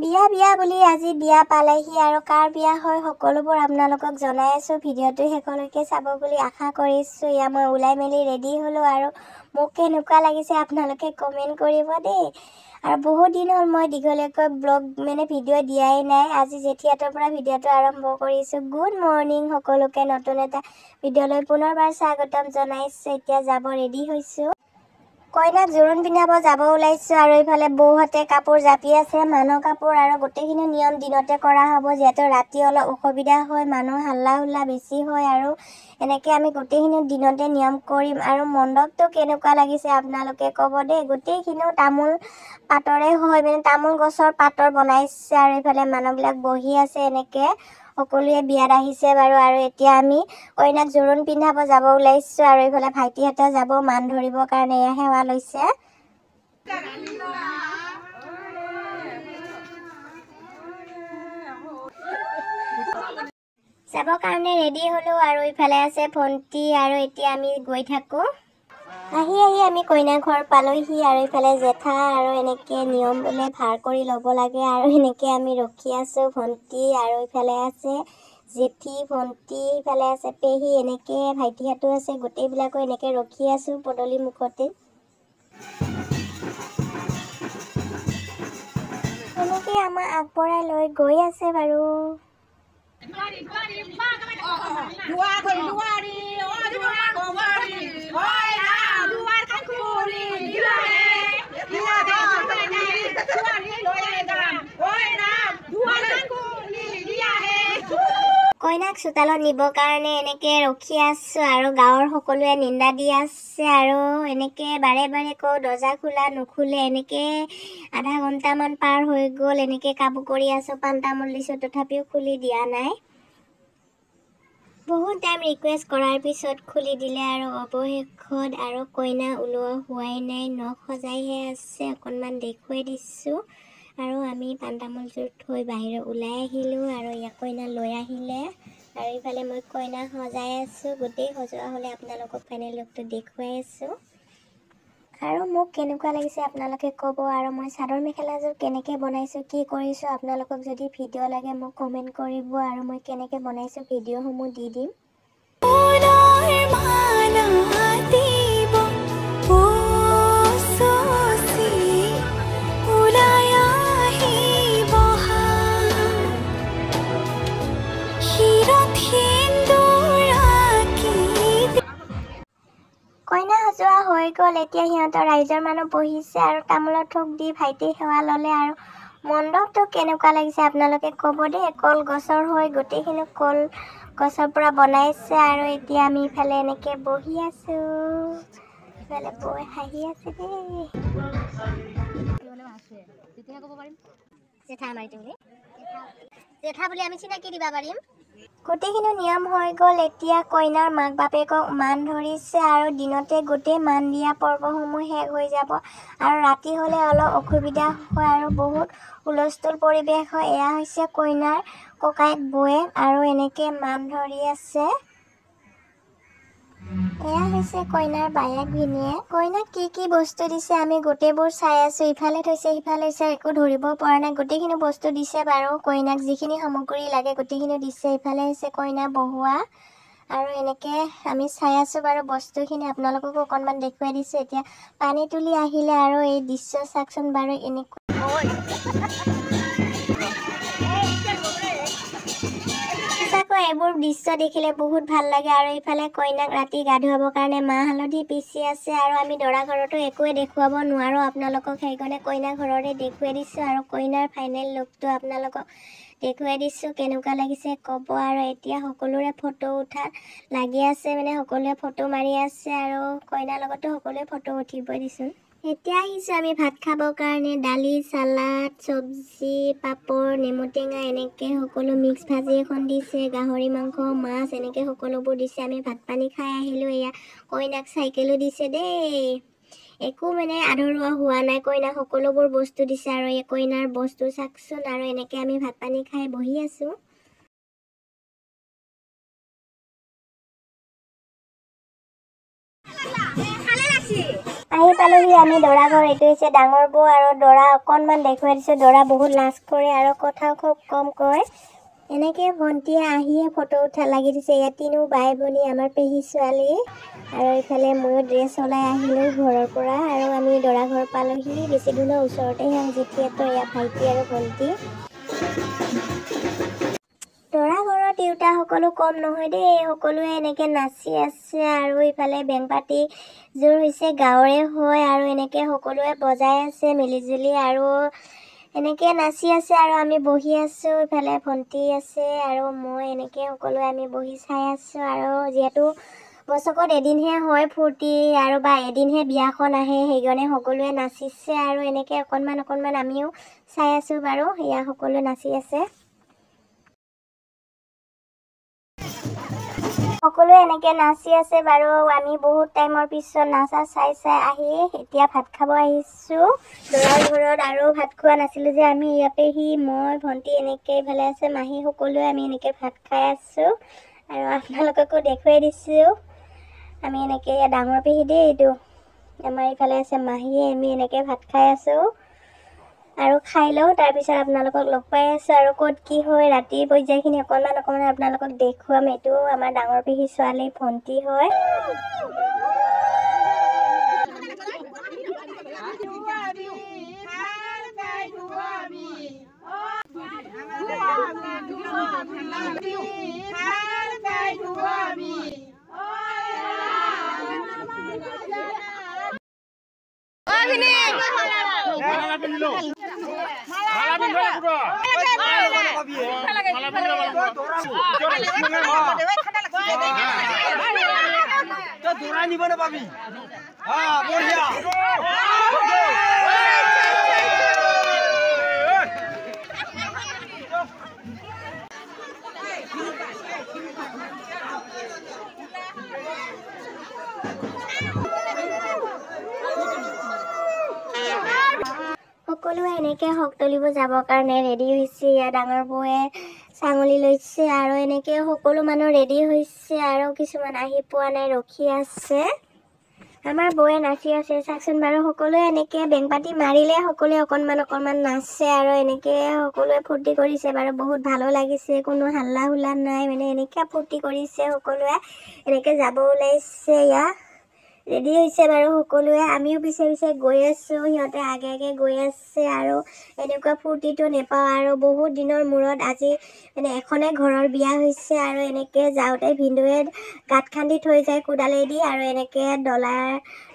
বিয়া বিয়া বুলি আজি বিয়া পালেহি আৰু কাৰ বিয়া হয় সকলোবোৰ আপোনালোকক জনাই আছোঁ। ভিডিঅ'টো শেষলৈকে চাব বুলি আশা কৰিছোঁ। এয়া মই ওলাই মেলি ৰেডি হ'লোঁ আৰু মোক কেনেকুৱা লাগিছে আপোনালোকে কমেণ্ট কৰিব দেই। আৰু বহুত দিন হ'ল মই দীঘলীয়াকৈ ব্লগ ভিডিঅ' দিয়াই নাই। আজি জেঠিয়াতৰ পৰা ভিডিঅ'টো আৰম্ভ কৰিছোঁ। গুড মৰ্ণিং সকলোকে নতুন এটা ভিডিঅ'লৈ পুনৰবাৰ স্বাগতম জনাইছোঁ। এতিয়া যাব ৰেডি হৈছোঁ। কইনাক জোৰোণ পিন্ধাব যাব ওলাইছোঁ আৰু এইফালে বৌহঁতে কাপোৰ জাপি আছে, মানুহ কাপোৰ আৰু গোটেইখিনি নিয়ম দিনতে কৰা হ'ব। যিহেতু ৰাতি অলপ অসুবিধা হয়, মানুহ হাল্লা হুল্লা বেছি হয় আৰু এনেকৈ আমি গোটেইখিনি দিনতে নিয়ম কৰিম। আৰু মণ্ডপটো কেনেকুৱা লাগিছে আপোনালোকে ক'ব দেই। গোটেইখিনিও তামোল পাতৰে হয়, তামোল গছৰ পাতৰ বনাইছে আৰু এইফালে মানুহবিলাক বহি আছে। এনেকৈ সকলোৱে বিয়াত আহিছে বাৰু। আৰু এতিয়া আমি কইনাক জোৰোণ পিন্ধাব যাব ওলাইছোঁ আৰু এইফালে ভাইটিহঁতে যাব মান ধৰিবৰ কাৰণে এয়া সেৱা লৈছে। যাবৰ কাৰণে ৰেডি হ'লোঁ আৰু ইফালে আছে ভণ্টি আৰু এতিয়া আমি গৈ থাকোঁ। আহি আমি কইনা ঘৰ পালোহি আৰু ইফালে জেঠা আৰু এনেকৈ নিয়ম বোলে ভাৰ কৰি ল'ব লাগে আৰু এনেকৈ আমি ৰখি আছোঁ। ভণ্টি আৰু ইফালে আছে জেঠি, ভণ্টি, ইফালে আছে পেহী, এনেকৈ ভাইটিহঁতো আছে। গোটেইবিলাকো এনেকৈ ৰখি আছোঁ পদূলি মুখতে। এনেকৈ আমাক আগবঢ়াই লৈ গৈ আছে বাৰু। কইনাক চোতালত নিবৰ কাৰণে এনেকৈ ৰখি আছোঁ আৰু গাঁৱৰ সকলোৱে নিন্দা দি আছে আৰু এনেকৈ বাৰে বাৰে কওঁ দৰ্জা খোলা নুখুলে। এনেকৈ আধা ঘণ্টামান পাৰ হৈ গ'ল। এনেকৈ কাবু কৰি আছোঁ, পাণ তামোল দিছোঁ, তথাপিও খুলি দিয়া নাই। বহুত টাইম ৰিকুৱেষ্ট কৰাৰ পিছত খুলি দিলে আৰু অৱশেষত আৰু কইনা ওলোৱা হোৱাই নাই, নখ সজাইহে আছে। অকণমান দেখুৱাই দিছোঁ আৰু আমি পাণ তামোলযোৰ থৈ বাহিৰত ওলাই আহিলোঁ আৰু ইয়াক কইনা লৈ আহিলে আৰু ইফালে মই কইনা সজাই আছোঁ। গোটেই সজোৱা হ'লে আপোনালোকক ফাইনেল লুকটো দেখুৱাই আছোঁ। আৰু মোক কেনেকুৱা লাগিছে আপোনালোকে ক'ব। আৰু মই চাদৰ মেখেলাযোৰ কেনেকৈ বনাইছোঁ, কি কৰিছোঁ, আপোনালোকক যদি ভিডিঅ' লাগে মোক কমেণ্ট কৰিব আৰু মই কেনেকৈ বনাইছোঁ ভিডিঅ'সমূহ দি দিম। কইনা সজোৱা হৈ গ'ল। এতিয়া সিহঁতৰ ৰাইজৰ মানুহ বহিছে আৰু তামোলৰ থোক দি ভাইটি সেৱা ল'লে আৰু মণ্ডপটো কেনেকুৱা লাগিছে আপোনালোকে ক'ব দেই। কলগছৰ হৈ গোটেইখিনি কলগছৰ পৰা বনাইছে আৰু এতিয়া আমি ইফালে এনেকৈ বহি আছোঁ। ইফালে বৈ হাঁহি আছে দেই। জেঠা বুলি আমি চিনাকি দিব পাৰিম। গোটেইখিনি নিয়ম হৈ গ'ল। এতিয়া কইনাৰ মাক বাপেকক মান ধৰিছে আৰু দিনতে গোটেই মান দিয়া পৰ্বসমূহ শেষ হৈ যাব আৰু ৰাতি হ'লে অলপ অসুবিধা হয় আৰু বহুত হুলস্থুল পৰিৱেশ হয়। এয়া হৈছে কইনাৰ ককায়েক বৌয়েক আৰু এনেকৈ মান ধৰি আছে। এয়া হৈছে কইনাৰ বায়েক ভিনীয়েক। কইনাক কি কি বস্তু দিছে আমি গোটেইবোৰ চাই আছোঁ। ইফালে থৈছে সিফালে থৈছে, একো ধৰিব পৰা নাই। গোটেইখিনি বস্তু দিছে বাৰু। কইনাক যিখিনি সামগ্ৰী লাগে গোটেইখিনি দিছে। ইফালে হৈছে কইনা বহোৱা আৰু এনেকৈ আমি চাই আছোঁ বাৰু বস্তুখিনি। আপোনালোককো অকণমান দেখুৱাই দিছোঁ। এতিয়া পানী তুলি আহিলে আৰু এই দৃশ্য চাওকচোন বাৰু। এনেকুৱা সঁচাকৈ এইবোৰ দৃশ্য দেখিলে বহুত ভাল লাগে। আৰু ইফালে কইনাক ৰাতি গা ধুৱাবৰ কাৰণে মাহ হালধি পিচি আছে আৰু আমি দৰা ঘৰতো একোৱে দেখুৱাব নোৱাৰোঁ আপোনালোকক, সেইকাৰণে কইনা ঘৰতে দেখুৱাই দিছোঁ আৰু কইনাৰ ফাইনেল লুকটো আপোনালোকক দেখুৱাই দিছোঁ। কেনেকুৱা লাগিছে ক'ব। আৰু এতিয়া সকলোৰে ফটো উঠাত লাগি আছে, সকলোৱে ফটো মাৰি আছে আৰু কইনাৰ লগতো সকলোৱে ফটো উঠিবই দিছোঁ। এতিয়া আহিছোঁ আমি ভাত খাবৰ কাৰণে। দালি, চালাড, চব্জি, পাপৰ, নেমু টেঙা, এনেকৈ সকলো মিক্স ভাজি এখন দিছে, গাহৰি মাংস, মাছ, এনেকৈ সকলোবোৰ দিছে। আমি ভাত পানী খাই আহিলোঁ। এয়া কইনাক চাইকেলো দিছে দেই। একো আধৰুৱা হোৱা নাই। কইনাক সকলোবোৰ বস্তু দিছে আৰু এই কইনাৰ বস্তু চাওকচোন। আৰু এনেকৈ আমি ভাত পানী খাই বহি আছোঁ। আহি পালোহি আমি দৰা ঘৰ। এইটো হৈছে ডাঙৰ বৌ আৰু দৰা অকণমান দেখুৱাই দিছোঁ। দৰা বহুত লাজ কৰে আৰু কথাও খুব কম কয়। এনেকৈ ভণ্টিয়ে আহিয়ে ফটো উঠা লাগি দিছে। ইয়াত তিনিও বাই ভনী আমাৰ পেহী ছোৱালী। আৰু এইফালে ময়ো ড্ৰেছ ওলাই আহিলোঁ ঘৰৰ পৰা আৰু আমি দৰা ঘৰ পালোহি। বেছি দূৰৰ ওচৰতে জেঠীহঁতৰ ইয়াত ভাইটি আৰু ভণ্টি। দৰা ঘৰৰ তিৰোতা সকলো কম নহয় দেই, সকলোৱে এনেকৈ নাচি আছে আৰু ইফালে বেংপাৰ্টিযোৰ হৈছে গাঁৱৰে হয় আৰু এনেকৈ সকলোৱে বজাই আছে মিলিজুলি আৰু এনেকৈ নাচি আছে আৰু আমি বহি আছোঁ। ইফালে ভণ্টি আছে আৰু মই এনেকৈ সকলোৱে আমি বহি চাই আছোঁ। আৰু যিহেতু বছৰত এদিনহে হয় ফূৰ্তি আৰু বা এদিনহে বিয়াখন আহে, সেইকাৰণে সকলোৱে নাচিছে আৰু এনেকৈ অকণমান আমিও চাই আছোঁ বাৰু। এয়া সকলোৱে নাচি আছে। সকলোৱে এনেকৈ নাচি আছে বাৰু। আমি বহুত টাইমৰ পিছত নাচা চাই আহি এতিয়া ভাত খাব আহিছোঁ দৰাৰ ঘৰত। আৰু ভাত খোৱা নাছিলোঁ যে আমি ইয়াতে মই ভণ্টি এনেকৈ ইফালে আছে মাহী, সকলোৱে আমি এনেকৈ ভাত খাই আছোঁ আৰু আপোনালোককো দেখুৱাই দিছোঁ। আমি এনেকৈ ডাঙৰ পেহী দেই এইটো, আমাৰ ইফালে আছে মাহীয়ে, আমি এনেকৈ ভাত খাই আছোঁ আৰু খাই লওঁ, তাৰপিছত আপোনালোকক লগ পাই আছোঁ। আৰু ক'ত কি হয় ৰাতিৰ পৰ্যায়খিনি অকণমান আপোনালোকক দেখুৱাম। এইটো আমাৰ ডাঙৰ পেহী ছোৱালী ভণ্টি হয়। সকলোৱে এনেকৈ শক তুলিব যাবৰ কাৰণে ৰেডি হৈছে। ইয়াত ডাঙৰ বৌয়ে চাঙলি লৈছে আৰু এনেকৈ সকলো মানুহ ৰেডি হৈছে আৰু কিছুমান আহি পোৱা নাই, ৰখি আছে। আমাৰ বৌয়ে নাচি আছে চাওকচোন বাৰু। সকলোৱে এনেকৈ বেংপাৰ্টি মাৰিলে সকলোৱে অকণমান নাচে আৰু এনেকৈ সকলোৱে ফূৰ্তি কৰিছে বাৰু। বহুত ভালো লাগিছে, কোনো হাল্লা হুল্লা নাই, মানে এনেকৈ ফূৰ্তি কৰিছে সকলোৱে। এনেকৈ যাব ওলাইছে, ইয়াত ৰেডি হৈছে বাৰু সকলোৱে। আমিও পিছে গৈ আছোঁ, সিহঁতে আগে গৈ আছে আৰু এনেকুৱা ফূৰ্তিটো নেপাওঁ। আৰু বহুত দিনৰ মূৰত আজি মানে এখনে ঘৰৰ বিয়া হৈছে আৰু এনেকৈ যাওঁতে ভিনদেউৱে গাঁত খান্দি থৈ যায় কোদালেদি আৰু এনেকৈ ডলাৰ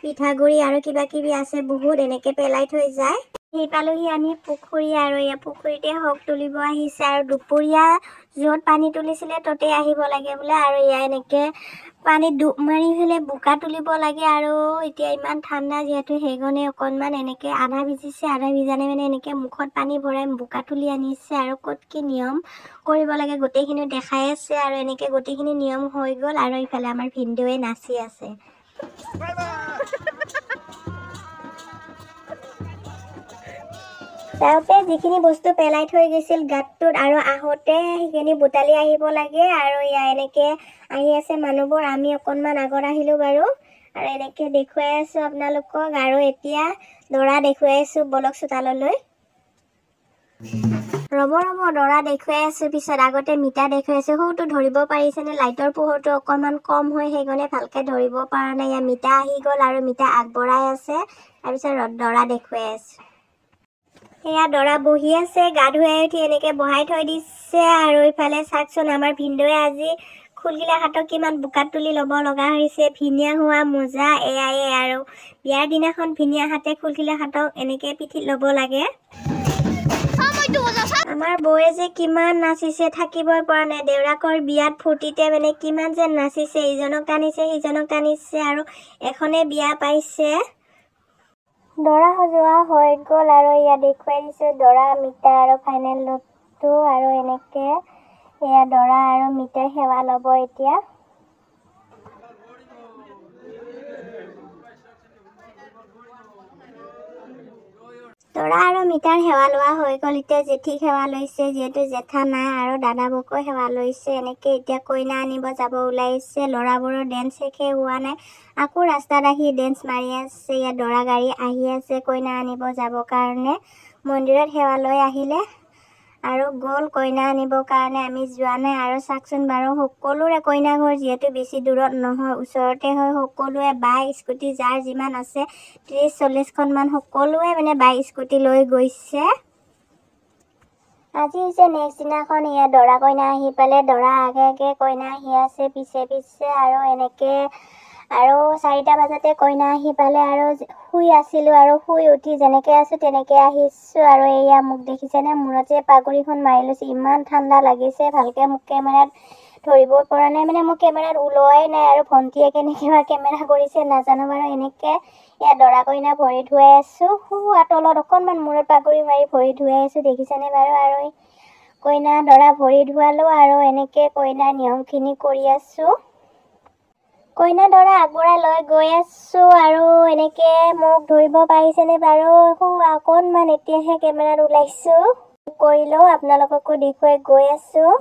পিঠাগুড়ি আৰু কিবা কিবি আছে বহুত, এনেকৈ পেলাই থৈ যায়। সেই পালোহি আমি পুখুৰী আৰু এই পুখুৰীতে শক তুলিব আহিছে আৰু দুপৰীয়া য'ত পানী তুলিছিলে ততে আহিব লাগে বোলে। আৰু এয়া এনেকৈ পানীত ডুব মাৰি পেলাই বোকা তুলিব লাগে আৰু এতিয়া ইমান ঠাণ্ডা যিহেতু সেইকাৰণে অকণমান এনেকৈ আধা ভিজিছে, আধা ভিজা নাই, মানে এনেকৈ মুখত পানী ভৰাই বোকা তুলি আনিছে আৰু ক'ত কি নিয়ম কৰিব লাগে গোটেইখিনি দেখাই আছে। আৰু এনেকৈ গোটেইখিনি নিয়ম হৈ গ'ল আৰু ইফালে আমাৰ ভিনদেউৱে নাচি আছে। যাওঁতে যিখিনি বস্তু পেলাই থৈ গৈছিল গাঁতটোত আৰু আহোঁতে সেইখিনি বুটালি আহিব লাগে। আৰু ইয়াৰ এনেকৈ আহি আছে মানুহবোৰ, আমি অকণমান আগত আহিলোঁ বাৰু। আৰু এনেকৈ দেখুৱাই আছোঁ আপোনালোকক। আৰু এতিয়া দৰা দেখুৱাই আছোঁ, বলক চোতাললৈ। ৰ'ব দৰা দেখুৱাই আছোঁ পিছত। আগতে মিঠা দেখুৱাই আছোঁ, সৰুটো ধৰিব পাৰিছেনে? লাইটৰ পোহৰটো অকণমান কম হয় সেইকাৰণে ভালকৈ ধৰিব পৰা নাই। ইয়াত মিঠা আহি গ'ল আৰু মিঠা আগবঢ়াই আছে, তাৰপিছত দৰা দেখুৱাই আছোঁ। এয়া দৰা বহি আছে, গা ধুৱাই উঠি এনেকৈ বহাই থৈ দিছে। আৰু ইফালে চাওকচোন আমাৰ ভিনদেউৱে আজি খুলগিলা হাতক কিমান বোকাত তুলি ল'ব লগা হৈছে। ভিনিয়া হোৱা মোজা এয়াই আৰু বিয়াৰ দিনাখন ভিনিয়া হাতে খুলগিলা হাতক এনেকৈ পিঠিত ল'ব লাগে। আমাৰ বৌয়ে যে কিমান নাচিছে, থাকিবই পৰা নাই। দেউৰাকৰ বিয়াত ফূৰ্তিতে মানে কিমান যে নাচিছে, ইজনক টানিছে সিজনক টানিছে আৰু এখনে বিয়া পাইছে। দৰা সজোৱা হৈ গ'ল আৰু ইয়াত দেখুৱাই দিছোঁ দৰা মিঠা আৰু ফাইনেল লুকটো। আৰু এনেকৈ এয়া দৰা আৰু মিঠাই সেৱা ল'ব এতিয়া। দৰা আৰু মিতাৰ সেৱা লোৱা হৈ গ'ল। এতিয়া জেঠীক সেৱা লৈছে, যিহেতু জেঠা নাই, আৰু দাদাবোকো সেৱা লৈছে। এনেকৈ এতিয়া কইনা আনিব যাব ওলাইছে। ল'ৰাবোৰৰ ডেন্স শেষে হোৱা নাই, আকৌ ৰাস্তাত আহি ডেন্স মাৰি আছে। ইয়াত দৰা গাড়ী আহি আছে কইনা আনিব যাবৰ কাৰণে। মন্দিৰত সেৱা লৈ আহিলে আৰু গ'ল কইনা আনিবৰ কাৰণে। আমি যোৱা নাই। আৰু চাওকচোন বাৰু, সকলোৰে কইনা ঘৰ যিহেতু বেছি দূৰত নহয়, ওচৰতে হয়। সকলোৱে বাইক স্কুটি যাৰ যিমান আছে 30-40খনমান সকলোৱে মানে বাইক স্কুটি লৈ গৈছে। আজি হৈছে নেক্সট দিনাখন। ইয়াত দৰা কইনা আহি পালে। দৰা আগে আগে, কইনা আহি আছে পিছে পিছে। আৰু এনেকৈ আৰু 4টা বজাতে কইনা আহি পালে। আৰু শুই আছিলোঁ, আৰু শুই উঠি যেনেকৈ আছোঁ তেনেকৈ আহিছোঁ। আৰু এয়া মোক দেখিছেনে, মূৰতে পাগুৰিখন মাৰি লৈছোঁ। ইমান ঠাণ্ডা লাগিছে, ভালকৈ মোক কেমেৰাত ধৰিব পৰা নাই, মানে মোক কেমেৰাত ওলোৱাই নাই। আৰু ভণ্টিয়ে কেনেকৈ বা কেমেৰা কৰিছে নাজানো বাৰু। এনেকৈ ইয়াত দৰা কইনা ভৰি ধুৱাই আছোঁ। তলত অকণমান মূৰত পাগুৰি মাৰি ভৰি ধুৱাই আছোঁ, দেখিছেনে বাৰু। আৰু কইনা দৰা ভৰি ধুৱালোঁ, আৰু এনেকৈ কইনাৰ নিয়মখিনি কৰি আছোঁ। কইনা দৰা আগবঢ়াই লৈ গৈ আছোঁ। আৰু এনেকৈ মোক ধৰিব পাৰিছেনে বাৰু। অকণমান এতিয়াহে কেমেৰাত ওলাইছোঁ। কৰি লওঁ, আপোনালোককো দেখুৱাই গৈ আছোঁ।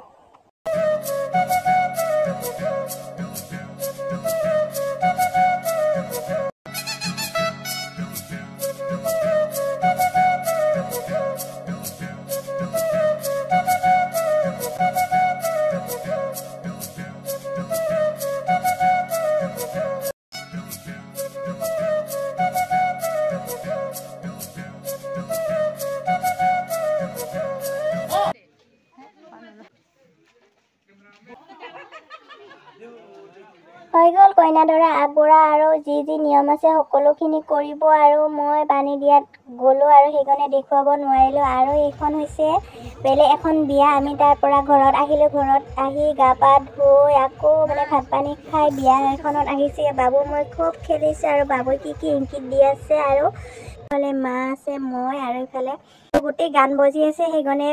হৈ গ'ল কইনা দৰা আগবঢ়া। আৰু যি যি নিয়ম আছে সকলোখিনি কৰিব। আৰু মই পানী দিয়াত গ'লোঁ, আৰু সেইকাৰণে দেখুৱাব নোৱাৰিলোঁ। আৰু এইখন হৈছে বেলেগ এখন বিয়া। আমি তাৰ পৰা ঘৰত আহিলোঁ। ঘৰত আহি গা পা ধুই আকৌ মানে ভাত পানী খাই বিয়া এখনত আহিছে। বাবু মই খুব খেলিছোঁ, আৰু বাবুই কি কি ইংগিত দি আছে। আৰু ইফালে মা আছে, মই, আৰু ইফালে গোটেই গান বজি আছে। সেইকাৰণে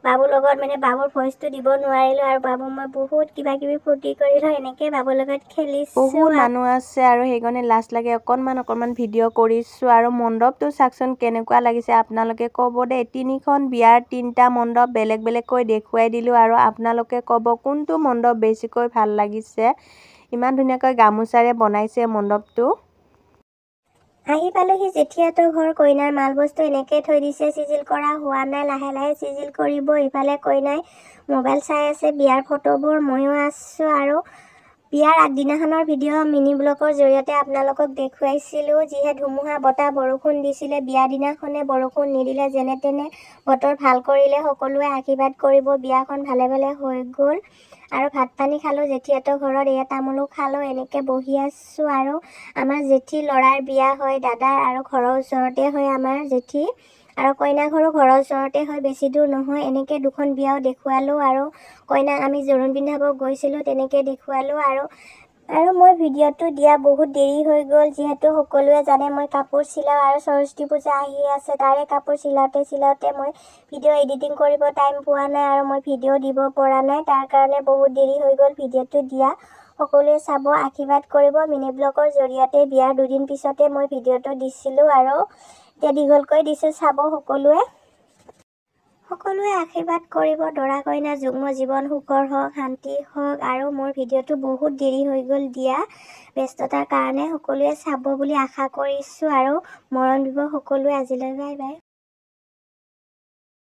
বাবুৰ লগত মানে বাবুৰ ভইচটো দিব নোৱাৰিলোঁ। আৰু বাবু মই বহুত কিবা কিবি ফূৰ্তি কৰিলোঁ। এনেকৈ বাবুৰ লগত খেলিছোঁ। বহুত মানুহ আছে, আৰু সেইকাৰণে লাজ লাগে অকণমান ভিডিঅ' কৰিছোঁ। আৰু মণ্ডপটো চাওকচোন কেনেকুৱা লাগিছে, আপোনালোকে ক'ব দেই। 3খন বিয়াৰ 3টা মণ্ডপ বেলেগ বেলেগকৈ দেখুৱাই দিলোঁ। আৰু আপোনালোকে ক'ব কোনটো মণ্ডপ বেছিকৈ ভাল লাগিছে। ইমান ধুনীয়াকৈ গামোচাৰে বনাইছে মণ্ডপটো। আহি পালোহি জেঠীহঁতৰ ঘৰ। কইনাৰ মাল বস্তু এনেকৈ থৈ দিছে, চিজিল কৰা হোৱা নাই, লাহে লাহে চিজিল কৰিব। ইফালে কইনাই মোবাইল চাই আছে, বিয়াৰ ফটোবোৰ ময়ো আছোঁ। আৰু বিয়াৰ আগদিনাখনৰ ভিডিঅ' মিনি ব্লগৰ জৰিয়তে আপোনালোকক দেখুৱাইছিলোঁ। যিহে ধুমুহা বতাহ বৰষুণ দিছিলে, বিয়া দিনাখনে বৰষুণ নিদিলে, যেনে তেনে বতৰ ভাল কৰিলে। সকলোৱে আশীৰ্বাদ কৰিব, বিয়াখন ভালে ভালে হৈ গ'ল। আৰু ভাত পানী খালোঁ জেঠীহঁতৰ ঘৰত। এয়া তামোলো খালোঁ। এনেকৈ বহি আছোঁ। আৰু আমাৰ জেঠীৰ ল'ৰাৰ বিয়া হয়, দাদাৰ, আৰু ঘৰৰ ওচৰতে হয় আমাৰ জেঠী। আৰু কইনা ঘৰো ঘৰৰ ওচৰতে হয়, বেছি দূৰ নহয়। এনেকৈ 2খন বিয়াও দেখুৱালোঁ। আৰু কইনাক আমি জোৰোণ পিন্ধাব গৈছিলোঁ, তেনেকৈ দেখুৱালোঁ। আৰু মই ভিডিঅ'টো দিয়া বহুত দেৰি হৈ গ'ল, যিহেতু সকলোৱে জানে মই কাপোৰ চিলাওঁ। আৰু সৰস্বতী পূজা আহি আছে, তাৰে কাপোৰ চিলাওঁতে মই ভিডিঅ' এডিটিং কৰিব টাইম পোৱা নাই। আৰু মই ভিডিঅ' দিব পৰা নাই, তাৰ কাৰণে বহুত দেৰি হৈ গ'ল ভিডিঅ'টো দিয়া। সকলোৱে চাব, আশীৰ্বাদ কৰিব। মিনি ব্লগৰ জৰিয়তে বিয়াৰ 2 দিন পিছতে মই ভিডিঅ'টো দিছিলোঁ। আৰু এতিয়া দীঘলকৈ দিছোঁ, চাব সকলোৱে। সকলোৱে আশীৰ্বাদ কৰিব। দৰা কইনাৰ যুগ্ম জীৱন সুখৰ হওক, শান্তি হওক। আৰু মোৰ ভিডিঅ'টো বহুত দেৰি হৈ গ'ল দিয়া, ব্যস্ততাৰ কাৰণে। সকলোৱে চাব বুলি আশা কৰিছোঁ, আৰু মৰম দিব সকলোৱে। আজিলৈ বাই বাই।